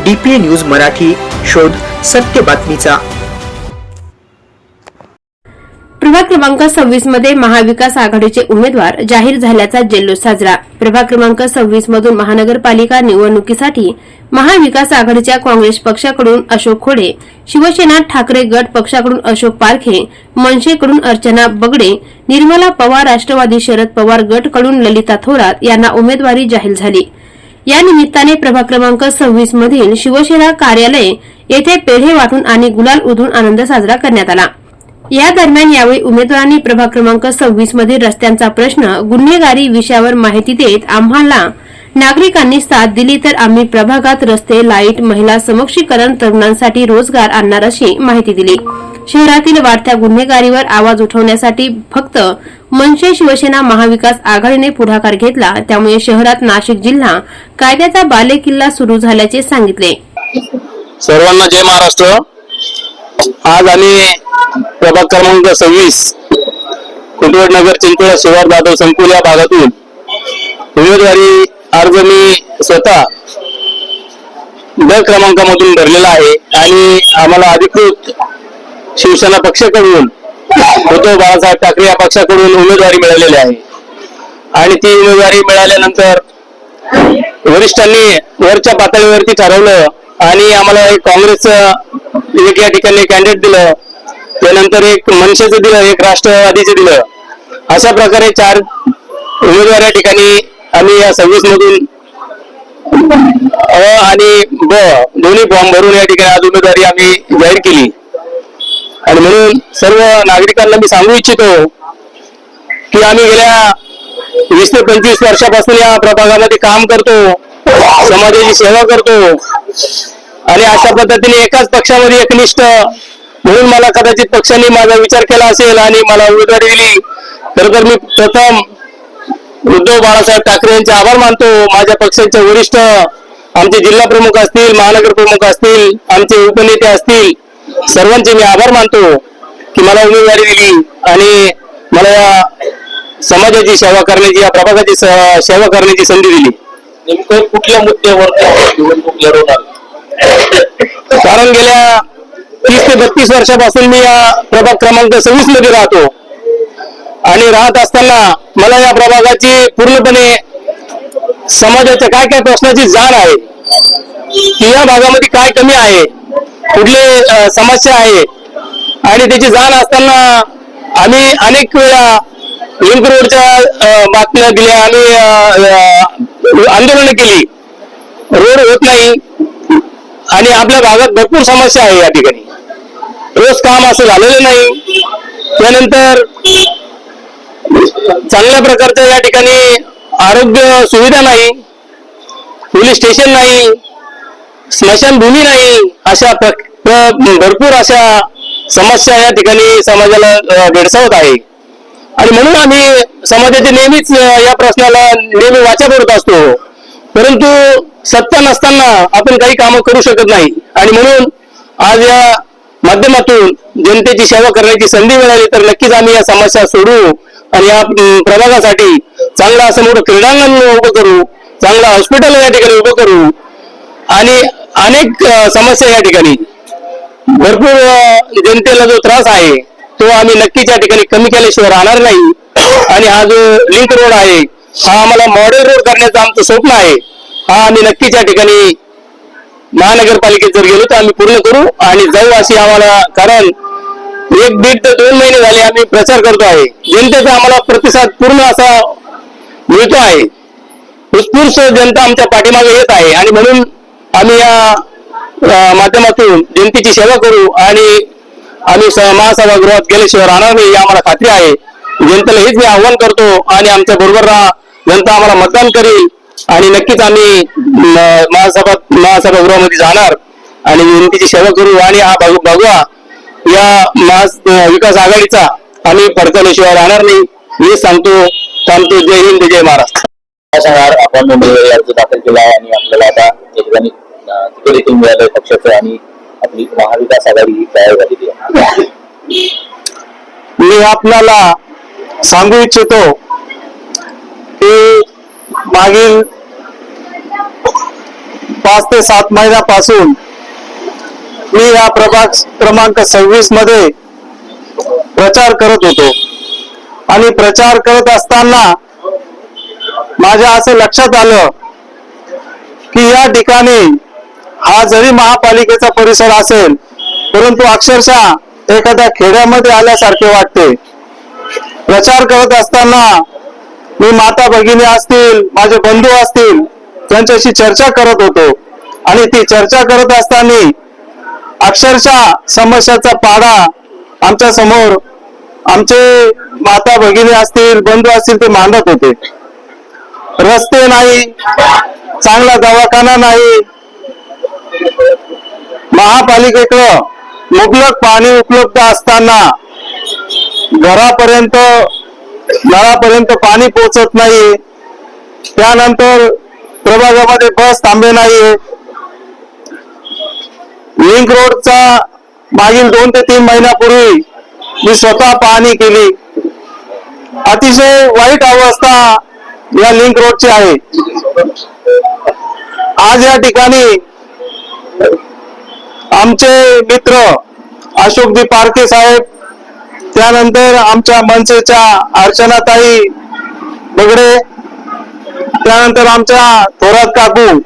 DPA news Marathi, शोध सत्य बातमीचा। प्रभाग क्रमांक 26 मध्ये महाविकास आघाडीचे उमेदवार जाहीर झाल्याचा जल्लोष साजरा। प्रभाग क्रमांक 26 मधून महानगरपालिका निवडणुकीसाठी महाविकास आघाडीच्या काँग्रेस पक्षाकडून अशोक खोडे, शिवसेना ठाकरे गट पक्षाकडून अशोक पारखे, मनसेकडून अर्चना बगडे, निर्मला पवार राष्ट्रवादी शरद पवार गटकडून ललिता थोरात यांना उमेदवारी जाहीर झाली। या निमित्ताने प्रभाग क्रमांक 26 मधील शिवसेना कार्यालय येथे पेढे वाटून आणि गुलाल उधळून आनंद साजरा करण्यात आला। या दरम्यान यावेळी उमेदवारांनी प्रभाग क्रमांक 26 मधील रस्त्यांचा प्रश्न, गुन्हेगारी विषयावर माहिती देत आम्हाला नागरिकांनी साथ दिली तर आम्ही प्रभागात रस्ते, लाईट, महिला सक्षमीकरण, तरुणांसाठी रोजगार आणणार अशी माहिती दिली। शहरातील वाढत्या गुन्हेगारीवर आवाज उठवण्यासाठी फक्त मनसे शिवसेना महाविकास आघाडीने पुढाकार घेतला, त्यामुळे शहरात नाशिक जिल्हा कायद्याचा बालेकिल्ला सुरू झाल्याचे सांगितले। सर्वांना जय महाराष्ट्र। आज आम्ही प्रभाग क्रमांक 26 कुटवड नगर चिंचवड शिवार जाधव संकुल या भागातून उमेदवारी अर्ज मी स्वतः ड क्रमांकामधून भरलेला आहे आणि आम्हाला अधिकृत शिवसेना पक्षाकडून उद्धव बाळासाहेब ठाकरे या पक्षाकडून उमेदवारी मिळालेली आहे आणि ती उमेदवारी मिळाल्यानंतर वरिष्ठांनी वरच्या पातळीवरती ठरवलं आणि आम्हाला एक काँग्रेसचं एक या ठिकाणी कॅन्डिडेट दिलं, त्यानंतर एक मनसेचं दिलं, एक राष्ट्रवादीचं दिलं। अशा प्रकारे 4 उमेदवार या ठिकाणी आम्ही या 26 मधून अ आणि ब दोन्ही फॉर्म भरून या ठिकाणी आज उमेदवारी आम्ही जाहीर केली। आणि म्हणून सर्व नागरिकांना मी सांगू इच्छितो की आम्ही गेल्या 20 ते 25 वर्षापासून या प्रभागामध्ये काम करतो, समाजाची सेवा करतो आणि अशा पद्धतीने एकाच पक्षामध्ये एकनिष्ठ म्हणून मला कदाचित पक्षाने माझा विचार केला असेल आणि मला उमेदवारी दिली। तर मी प्रथम उद्धव बाळासाहेब ठाकरे यांचे आभार मानतो। माझ्या पक्षाचे वरिष्ठ, आमचे जिल्हा प्रमुख असतील, महानगर प्रमुख असतील, आमचे उपनेते असतील, सर्वांचे मी आभार मानतो की मला उमेदवारी दिली आणि मला या समाजाची सेवा करण्याची, या प्रभागाची सेवा करण्याची संधी दिली। नेमकं कुठल्या मुद्द्यावर निवडणूक लढवणार? कारण गेल्या 30 ते 32 वर्षापासून मी या प्रभाग क्रमांक 26 मध्ये राहतो आणि राहत असताना मला या प्रभागाची पूर्णपणे समाजाच्या काय काय प्रश्नाची जाण आहे की या भागामध्ये काय कमी आहे, कुठले समस्या आहे आणि त्याची जाण असताना आम्ही अनेक वेळा लिंक रोडच्या बातम्या दिल्या, आम्ही आंदोलनं केली, रोड होत नाही आणि आपल्या भागात भरपूर समस्या आहे। या ठिकाणी रोज काम असं झालेलं नाही। त्यानंतर चांगल्या प्रकारच्या या ठिकाणी आरोग्य सुविधा नाही, पोलीस स्टेशन नाही, स्मशानभूमी नाही, अशा भरपूर अशा समस्या या ठिकाणी समाजाला भेडसावत आहे आणि म्हणून आम्ही समाजाचे नेहमीच या प्रश्नाला नेहमी वाचा करत असतो, परंतु सत्ता नसताना आपण काही कामं करू शकत नाही आणि म्हणून आज या माध्यमातून जनतेची सेवा करण्याची संधी मिळाली तर नक्कीच आम्ही या समस्या सोडवू आणि या प्रभागासाठी चांगलं असं मोठं क्रीडांगण उभं करू, चांगलं हॉस्पिटल या ठिकाणी उभं करू आणि अनेक समस्या या ठिकाणी भरपूर जनतेला जो त्रास आहे तो आम्ही नक्कीच या ठिकाणी कमी केल्याशिवाय राहणार नाही। आणि हा जो लिंक रोड आहे हा आम्हाला मॉडेल रोड करण्याचं आमचं स्वप्न आहे, हा आम्ही नक्कीच या ठिकाणी महानगरपालिकेत जर गेलो तर आम्ही पूर्ण करू आणि जाऊ अशी आम्हाला, कारण 1-1.5 ते 2 महिने झाले आम्ही प्रचार करतो आहे, जनतेचा आम्हाला प्रतिसाद पूर्ण असा मिळतो आहे, उत्स्फूर्त जनता आमच्या पाठीमागे येत आहे आणि म्हणून आम्ही या माध्यमातून जनतेची सेवा करू आणि आम्ही महासभागृहात गेल्याशिवाय राहणार नाही, आम्हाला खात्री आहे। जनतेला हेच मी आव्हान करतो आणि आमच्या बरोबर जनता आम्हाला मतदान करेल आणि नक्कीच आम्ही महासभागृहामध्ये जाणार आणि जनतेची सेवा करू आणि हा बघूया या विकास आघाडीचा आम्ही फडकवल्याशिवाय राहणार नाही, मी सांगतो। जय हिंद, जय महाराष्ट्र। आपण अर्ज दाखल केला आणि आपल्याला आता या ठिकाणी तिकीट देखील मिळालं पक्षाचं आणि आपली महाविकास आघाडी ही तयार झालेली आहे। मी आपल्याला सांगू इच्छितो की मागील 5 ते 7 महिन्यापासून मी या प्रभाग क्रमांक 26 मध्ये प्रचार करत होतो आणि प्रचार करत असताना माझ्या असं लक्षात आलं की या ठिकाणी हा जरी महापालिकेचा परिसर असेल परंतु अक्षरशः एखाद्या खेड्यामध्ये आल्यासारखे वाटते. प्रचार करत असताना मी माता भगिनी असतील, माझे बंधू असतील, त्यांच्याशी चर्चा करत होतो आणि ती चर्चा करत असताना अक्षरशः समस्याचा पाडा आमच्या समोर आमचे माता भगिनी असतील, बंधू असतील ते मांडत होते. रस्ते नाही, चांगला दवाखाना नाही, महापालिकेकडं मुबलक पाणी उपलब्ध असताना घरापर्यंत नळापर्यंत पाणी पोहोचत नाही. त्यानंतर प्रभागामध्ये बस थांबे नाही. लिंक रोडचा मागील 2 ते 3 महिन्यापूर्वी मी स्वतः पाहणी केली. अतिशय वाईट अवस्था या लिंक रोडची आहे. आज या ठिकाणी आमचे मित्र अशोकजी पारखे साहेब, त्यानंतर आमच्या मनसेच्या अर्चनाताई बगडे, त्यानंतर आमच्या थोरात काकू,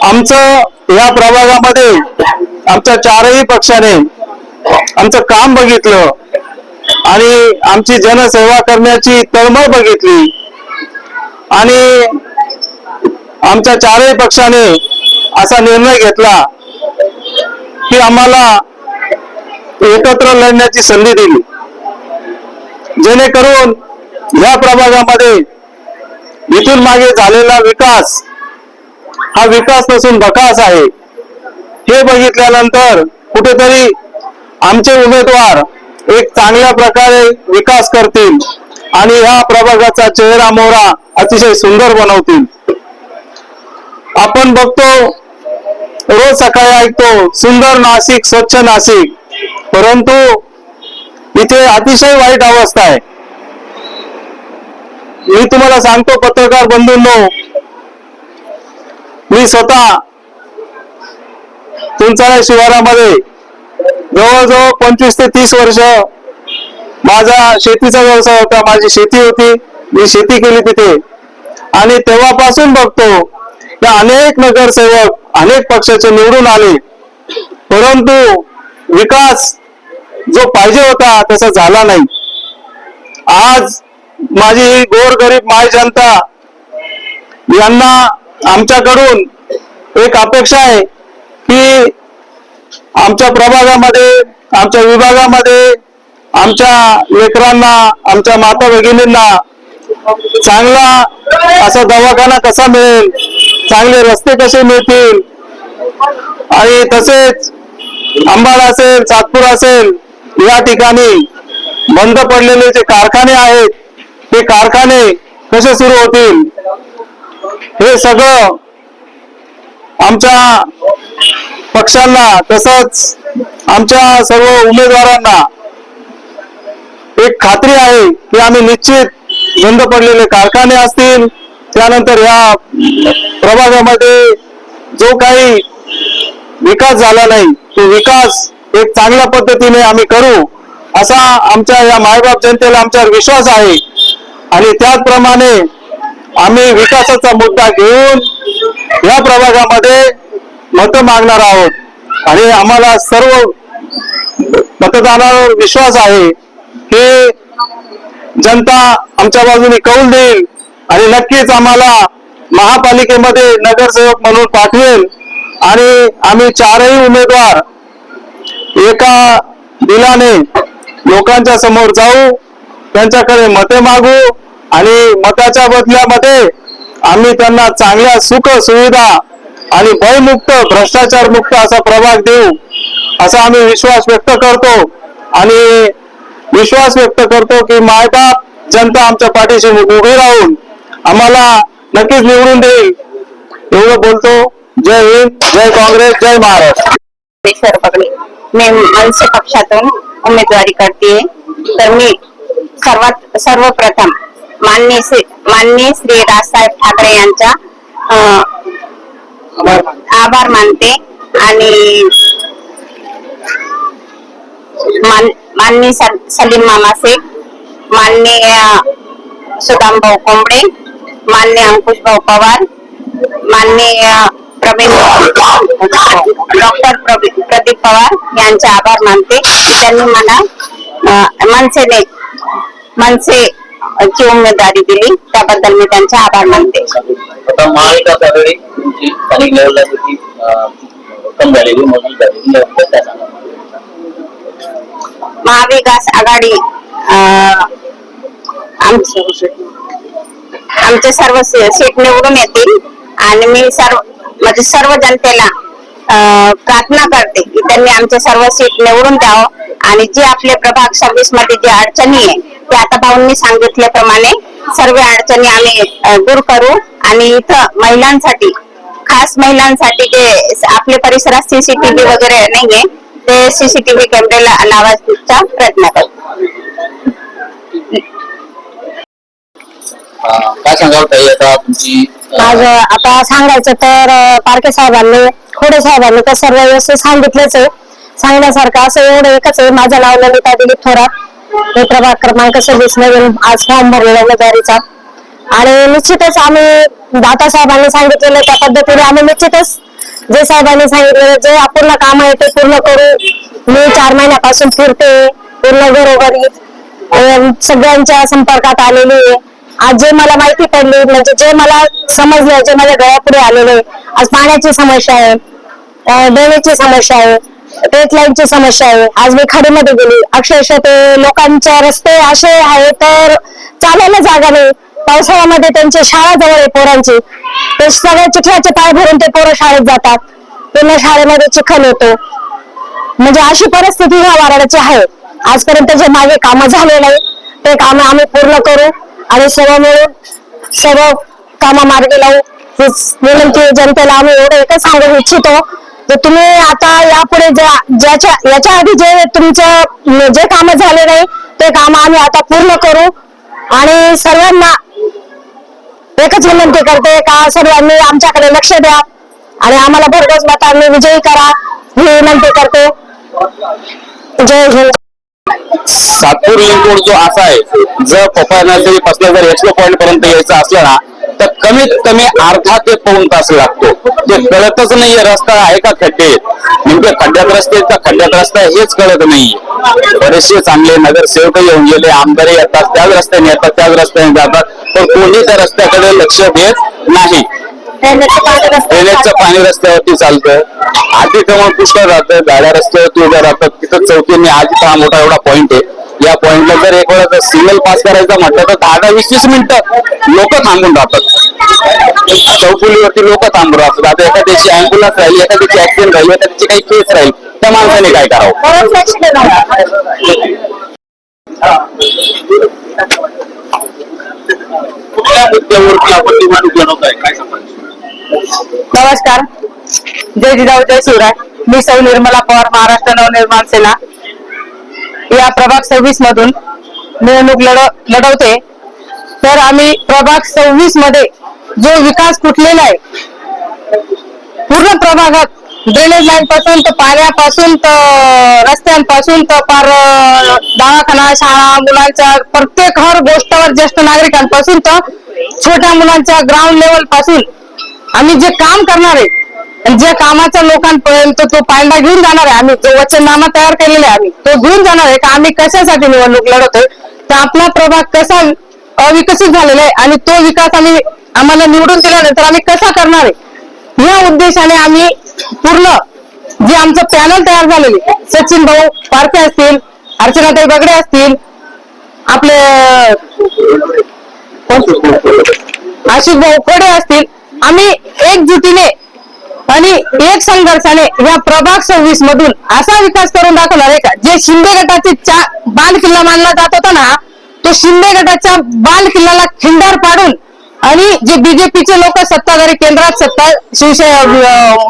आमचं या प्रभागामध्ये आमच्या 4ही पक्षाने आमचं काम बघितलं आणि आमची जनसेवा करण्याची तळमळ बघितली आणि आमच्या 4ही पक्षाने असा निर्णय घेतला की आम्हाला एकत्र लढण्याची संधी दिली, जेणेकरून या प्रभागामध्ये इथून मागे झालेला विकास हा विकास नसून बकास आहे हे बघितल्यानंतर कुठेतरी आमचे उमेदवार एक चांगल्या प्रकारे विकास करतील आणि ह्या प्रभागाचा चेहरा मोहरा अतिशय सुंदर बनवतील. आपण बघतो, रोज सकाळी ऐकतो सुंदर नाशिक, स्वच्छ नाशिक, परंतु इथे अतिशय वाईट अवस्था आहे. मी तुम्हाला सांगतो पत्रकार बंधूंनो, मी स्वतः तुमच्या शिवारामध्ये जवळजवळ 25 ते 30 वर्ष माझा शेतीचा व्यवसाय होता. माझी शेती होती, मी शेती केली तिथे आणि तेव्हापासून बघतो की अनेक नगरसेवक अनेक पक्षाचे निवडून आले, परंतु विकास जो पाहिजे होता तसा झाला नाही. आज माझी ही गोरगरीब माय जनता यांना आमच्याकडून एक अपेक्षा आहे की आमच्या प्रभागामध्ये, आमच्या विभागामध्ये आमच्या लेकरांना, आमच्या माता भगिनींना चांगला असा दवाखाना कसा मिळेल, चांगले रस्ते कसे मिळतील आणि तसेच अंबाड असेल, सातपूर असेल या ठिकाणी बंद पडलेले जे कारखाने आहेत ते कारखाने कसे सुरू होतील, हे सगळं आमच्या पक्षांना तसंच आमच्या सर्व उमेदवारांना एक खात्री आहे की आम्ही निश्चित बंद पडलेले कारखाने असतील, त्यानंतर या प्रभागामध्ये जो काही विकास झाला नाही तो विकास एक चांगल्या पद्धतीने आम्ही करू असा आमच्या या मायबाप जनतेला आमच्यावर विश्वास आहे आणि त्याचप्रमाणे आम्ही विकासाचा मुद्दा घेऊन या प्रभागामध्ये मतं मागणार आहोत आणि आम्हाला सर्व मतदारांवर विश्वास आहे की जनता आमच्या बाजूने कौल देईल आणि नक्कीच आम्हाला महापालिकेमध्ये नगरसेवक म्हणून पाठवेल आणि आम्ही 4ही उमेदवार एका दिलाने लोकांच्या समोर जाऊ, त्यांच्याकडे मते मागू आणि मताच्या बदल्यामध्ये आम्ही त्यांना चांगल्या सुख सुविधा आणि भयमुक्त, भ्रष्टाचार मुक्त असा प्रभाग देऊ असा आम्ही विश्वास व्यक्त करतो आणि विश्वास व्यक्त करतो की मायबाप जनता आमच्या पाठीशी उभी राहून आम्हाला नक्कीच निवडून देईल. एवढं बोलतो. जय हिंद, जय काँग्रेस, जय महाराष्ट्र. मी मनसे पक्षातून उमेदवारी करते. तर मी सर्वप्रथम माननीय श्री राजसाहेब ठाकरे यांच्या आभार मानते आणि माननीय सलीम मामा शेख, माननीय सुदाम भाऊ कोंबडे, माननीय अंकुश भाऊ पवार, माननीय डॉक्टर प्रदीप पवार यांचे आभार मानते. त्यांनी मला मनसेची उमेदवारी दिली, त्याबद्दल मी त्यांचे आभार मानते. आता महाविकास आघाडी तुमची स्थानिक लेवलला किती उत्तम झालेली मोठी झालेली याबद्दल काय सांगा? महाविकास आघाडी आमचे सर्व सीट निवडून येतील आणि मी सर्व जनतेला प्रार्थना करते की त्यांनी आमचे सर्व सीट निवडून द्यावं आणि जे आपले प्रभाग 26 मध्ये जे अडचणी आहे ते आता भाऊंनी सांगितल्याप्रमाणे सर्व अडचणी आम्ही दूर करू आणि इथं महिलांसाठी, खास महिलांसाठी जे आपल्या परिसरात CCTV वगैरे नाहीये ते CCTV कॅमेरे लावायचा प्रयत्न करू. काय सांगाल ताई आता तुमची? आज आता सांगायचं तर पारखे साहेबांनी, खोडे साहेबांनी तर सर्व व्यवस्थित सांगितलेच आहे. सांगण्यासारखं असं एवढं एकच आहे, माझं नाव ललिता दिलीप थोरात, हे प्रभाग क्रमांक 26 नवीन आज फॉर्म भरलेला उमेदवारीचा. आणि निश्चितच आम्ही दाता साहेबांनी सांगितलेलं त्या पद्धतीने आम्ही निश्चितच जे साहेबांनी सांगितलेलं जे अपूर्ण काम आहे ते पूर्ण करू. मी 4 महिन्यापासून फिरते, पूर्ण घरोघरी सगळ्यांच्या संपर्कात आलेली आहे. आज जे मला माहिती पडली, म्हणजे जे मला समजलं, जे माझ्या डोळ्यापुढे आलेले, आज पाण्याची समस्या आहे, ड्रेनेजची समस्या आहे, स्ट्रीट लाईटची समस्या आहे. आज मी खाडीमध्ये गेली, अक्षरशः ते लोकांचे रस्ते असे आहे तर चालायला जागा नाही. पावसाळ्यामध्ये त्यांची शाळा जवळ आहे पोरांची, ते सगळे चिखलाचे पाय भरून ते पोरं शाळेत जातात, पूर्ण शाळेमध्ये चिखल होतो. म्हणजे अशी परिस्थिती ह्या वाराडाची आहे. आजपर्यंत जे मागे कामं झाले नाही ते कामं आम्ही पूर्ण करू आणि सर्व मिळून सर्व कामं मार्गी लावू. विनंती जनतेला आम्ही एवढं एकच सांगू इच्छितो की तुम्ही आता यापुढे याच्या आधी जे तुमचं जे कामं झाले नाही ते कामं आम्ही आता पूर्ण करू. आणि सर्वांना एकच विनंती करते का सर्वांनी आमच्याकडे लक्ष द्या आणि आम्हाला भरघोस मतांनी विजयी करा ही विनंती करते. जय हिंद. सातपूर लिंक रोड जो असा आहे, जर पप्पा नर्सरी पासून जर एक्सप्लो पॉइंट पर्यंत यायचं असलं ना तर कमीत कमी अर्धा ते पाऊण तास लागतो. ते कळतच नाहीये रस्ता आहे का खड्डे, नेमके खड्ड्यात रस्ते का खड्ड्यात रस्ता हेच कळत नाही. बरेचसे चांगले नगरसेवक येऊन गेले, आमदार येतात, त्याच रस्त्याने येतात, त्याच रस्त्याने जातात, पण कोणी त्या रस्त्याकडे लक्ष देत नाही. ड्रेनेजचं पाणी रस्त्यावरती चालतं, अतिक्रमण पुष्कळ राहतं, गाड्या रस्त्यावरती उभ्या राहतात. तिथं चौकीने आज हा मोठा एवढा पॉइंट आहे, या पॉइंटला जर एक वेळा सिग्नल पास करायचं म्हटलं तर 10-20 मिनिटं लोक थांबून राहतात. चौफुलीवरती लोक थांबून राहतात. आता एखाद्याची अँब्युलन्स राहिली, एखाद्याची ऍक्सिडेंट राहिली, एखाद्याची काही केस राहील, त्या माणसाने काय करावं? कुठल्या मुद्द्यावरती आपण निवडणूक लढवताय काय सांगाल? नमस्कार, जय जिजाऊ जय शिवराय. मी सौ निर्मला पवार, महाराष्ट्र नवनिर्माण सेना या प्रभाग 26 मधून निवडणूक लढवते. तर आम्ही प्रभाग 26 मध्ये जो विकास कुठलेला आहे, पूर्ण प्रभागात ड्रेनेज लाईन पासून तर पाण्यापासून तर रस्त्यांपासून तर पार दवाखाना, शाळा, मुलांच्या प्रत्येक हर गोष्टीवर ज्येष्ठ नागरिकांपासून तर छोट्या मुलांच्या ग्राउंड लेवल पासून आम्ही जे काम करणार आहे आणि जे कामाच्या लोकांपर्यंत तो पायंडा घेऊन जाणार आहे, आम्ही जो वचननामा तयार केलेला आहे आम्ही तो घेऊन जाणार आहे. का आम्ही कशासाठी निवडणूक लढवतोय तर आपला प्रभाग कसा अविकसित झालेला आहे आणि तो विकास आम्हाला निवडून दिल्यानंतर आम्ही कसा करणार आहे या उद्देशाने आम्ही पूर्ण जे आमचं पॅनल तयार झालेले, सचिन भाऊ पारखे असतील, अर्चनाताई बगडे असतील, आपले आशिष भाऊ खोडे असतील, आम्ही एकजुटीने आणि एक संघर्षाने या प्रभाग 26 मधून असा विकास करून दाखवणार आहे का जे शिंदे गटाचे बाल किल्ला मानला जात होता ना, तो शिंदे गटाच्या बाल किल्ल्याला खिंडार पाडून आणि जे बीजेपीचे लोक सत्ताधारी केंद्रात सत्ता,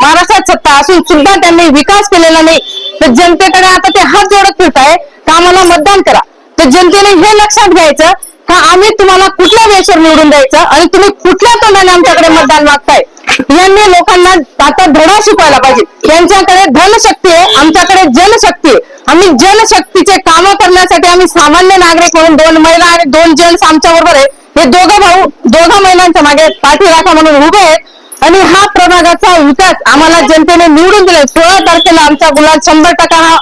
महाराष्ट्रात सत्ता असून सुद्धा त्यांनी विकास केलेला नाही, तर जनतेकडे आता ते हात जोडत फिरत आहे का आम्हाला मतदान करा. तर जनतेने हे लक्षात घ्यायचं का आम्ही तुम्हाला कुठल्या वेळेवर निवडून द्यायचं आणि तुम्ही कुठल्या तोंडाने आमच्याकडे मतदान मागताय. यांनी लोकांना आता धडा शिकवायला पाहिजे. यांच्याकडे धनशक्ती आहे, आमच्याकडे जनशक्ती आहे. आम्ही जनशक्तीचे काम करण्यासाठी आम्ही सामान्य नागरिक म्हणून 2 महिला आणि 2 जेंट्स आमच्या बरोबर आहे. हे दोघं भाऊ 2 महिलांच्या मागे पाठीराखा म्हणून उभे आहेत आणि हा प्रभागाचा विकास आम्हाला जनतेने निवडून दिलाय. 16 तारखेला आमचा गुलाल 100% हा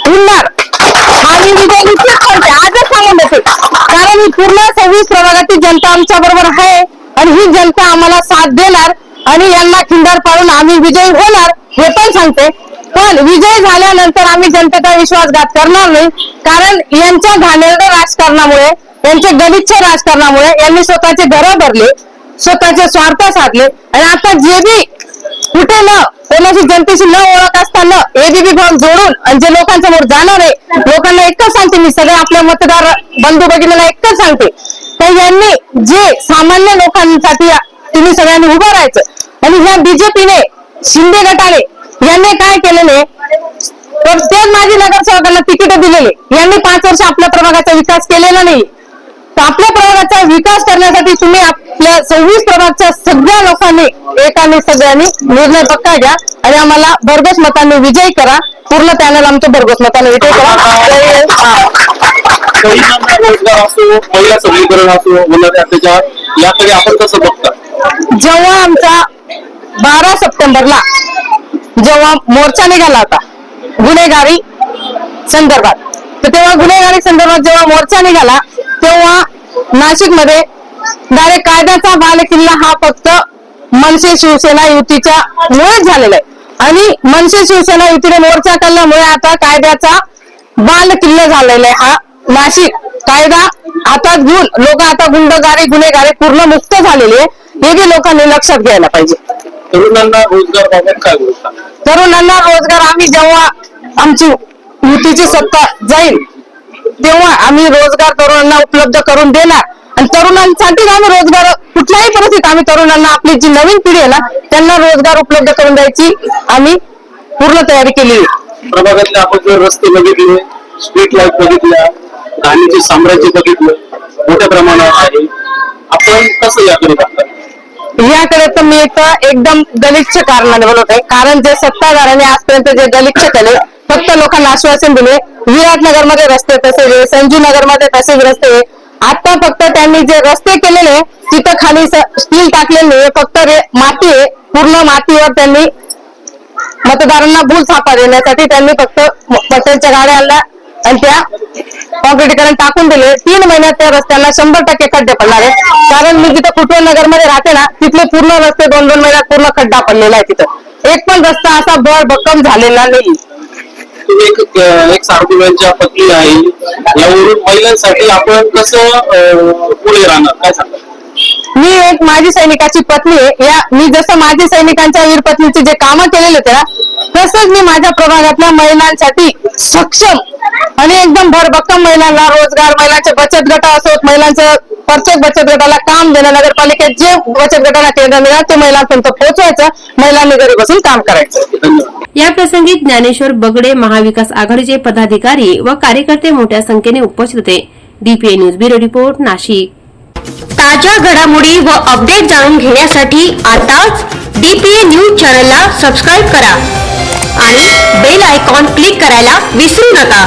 उडणार. आणि विजय निश्चित करते, आजच सांगून देते, कारण ही पूर्ण 26 प्रभागाची जनता आमच्या बरोबर आहे आणि ही जनता आम्हाला साथ देणार आणि यांना खिंडार पाडून आम्ही विजयी होणार हे पण सांगते. पण विजय झाल्यानंतर आम्ही जनतेचा विश्वासघात करणार नाही, कारण यांच्या घाणेरड्या राजकारणामुळे, यांच्या गलिच्छ राजकारणामुळे यांनी स्वतःचे घरं भरले, स्वतःचे स्वार्थ साधले आणि आता जे बी कुठे न कोणाशी जनतेशी न ओळख असताना एबीबी फॉर्म जोडून आणि जे लोकांसमोर जाणार आहे, लोकांना एकच सांगते, मी सगळे आपल्या मतदार बंधू भगिनीला एकच सांगते, तर यांनी जे सामान्य लोकांसाठी तुम्ही सगळ्यांनी उभं राहायचं. आणि ह्या बीजेपीने, शिंदे गटाने यांनी काय केलेले, प्रत्येक माजी नगरसेवकांना तिकीट दिलेले, यांनी 5 वर्ष आपल्या प्रभागाचा विकास केलेला नाही. तर आपल्या प्रभागाचा विकास करण्यासाठी तुम्ही आपल्या 26 प्रभागाच्या सगळ्या लोकांनी एकाने सगळ्यांनी निर्णय पक्का घ्या आणि आम्हाला भरघोस मतांनी विजयी करा. पूर्ण पॅनल आमचं भरघोस मतांनी विजयी करा. रोजगार असो, महिला सबलीकरण असो, मुलांच्या अत्याचार, याकडे आपण कसं बघता? जेव्हा आमचा 12 सप्टेंबरला जेव्हा मोर्चा निघाला होता गुन्हेगारी संदर्भात, तर तेव्हा गुन्हेगारी संदर्भात जेव्हा मोर्चा निघाला तेव्हा नाशिकमध्ये डायरेक्ट कायद्याचा बालेकिल्ला हा फक्त मनसे शिवसेना युतीच्या मुळेच झालेला आहे आणि मनसे शिवसेना युतीने मोर्चा काढल्यामुळे आता कायद्याचा बालेकिल्ला झालेला आहे. हा नाशिक कायदा हातात घेऊन लोक आता गुंडगारी गुन्हेगारी पूर्ण मुक्त झालेली आहे, हे बी लोकांनी लक्षात घ्यायला पाहिजे. तरुणांना रोजगार बाबत काय बोलता? तरुणांना रोजगार आम्ही जेव्हा आमची युतीची सत्ता जाईल तेव्हा आम्ही रोजगार तरुणांना उपलब्ध करून देणार आणि तरुणांसाठी आम्ही रोजगार कुठल्याही परिस्थितीत आम्ही तरुणांना, आपली जी नवीन पिढी आहे ना, त्यांना रोजगार उपलब्ध करून द्यायची आम्ही पूर्ण तयारी केली आहे. प्रभागातले आपण जर रस्ते बघितले, स्ट्रीट लाईट बघितल्या, घाणीचे साम्राज्य बघितलं, मोठ्या प्रमाणावर आहे. आपण कसं याकडे बघता? याकडे तर मी एकदम गलिच्छ कारणाने बोलत आहे, कारण जे सत्ताधाऱ्यांनी आजपर्यंत जे गलिच्छ केले, फक्त लोकांना आश्वासन दिले. विराटनगर मध्ये रस्ते तसेच, संजू नगर मध्ये तसेच रस्ते. आता फक्त त्यांनी जे रस्ते केलेले तिथं खाली स्टील टाकलेले, फक्त माती आहे, पूर्ण मातीवर त्यांनी मतदारांना भूल थापा देण्यासाठी त्यांनी फक्त पटेलच्या गाड्या आणल्या आणि त्या कॉन्क्रिटीकरण टाकून दिले. 3 महिन्यात त्या रस्त्याला 100% खड्डे पडणार आहे, कारण मी जिथं कुटुंब नगर मध्ये राहते ना, तिथले पूर्ण रस्ते 2-2 महिन्यात पूर्ण खड्डा पडलेला आहे. तिथं एक पण रस्ता असा भक्कम झालेला नाही. तुम्ही एक सार्वजनिकांच्या पत्नी आहे, यावरून महिलांसाठी आपण कसं पुढे राहणार, काय सांगता? मी एक माजी सैनिकाची पत्नी आहे. मी जसं माजी सैनिकांच्या वीर पत्नीचे जे कामं केलेले होते ना, तसंच मी माझ्या प्रभागातल्या महिलांसाठी सक्षम आणि एकदम भरभक्कम महिलांना रोजगार, महिलांचे बचत गट असोत, महिलांचं प्रत्येक बचत गटाला काम देणं, नगरपालिकेत जे बचत गटाला केंद्र मिळालं ते महिलांपर्यंत पोहोचवायचं, महिलांनी घरी बसून काम करायचं. या प्रसंगी ज्ञानेश्वर बगडे, महाविकास आघाडीचे पदाधिकारी व कार्यकर्ते मोठ्या संख्येने उपस्थित होते. DPA news bureau report, Nashik. ताज्या घडामोडी व अपडेट जाणून घेण्यासाठी आताच डीपीए न्यूज चॅनलला सबस्क्राईब करा आणि बेल आयकॉन क्लिक करायला विसरू नका.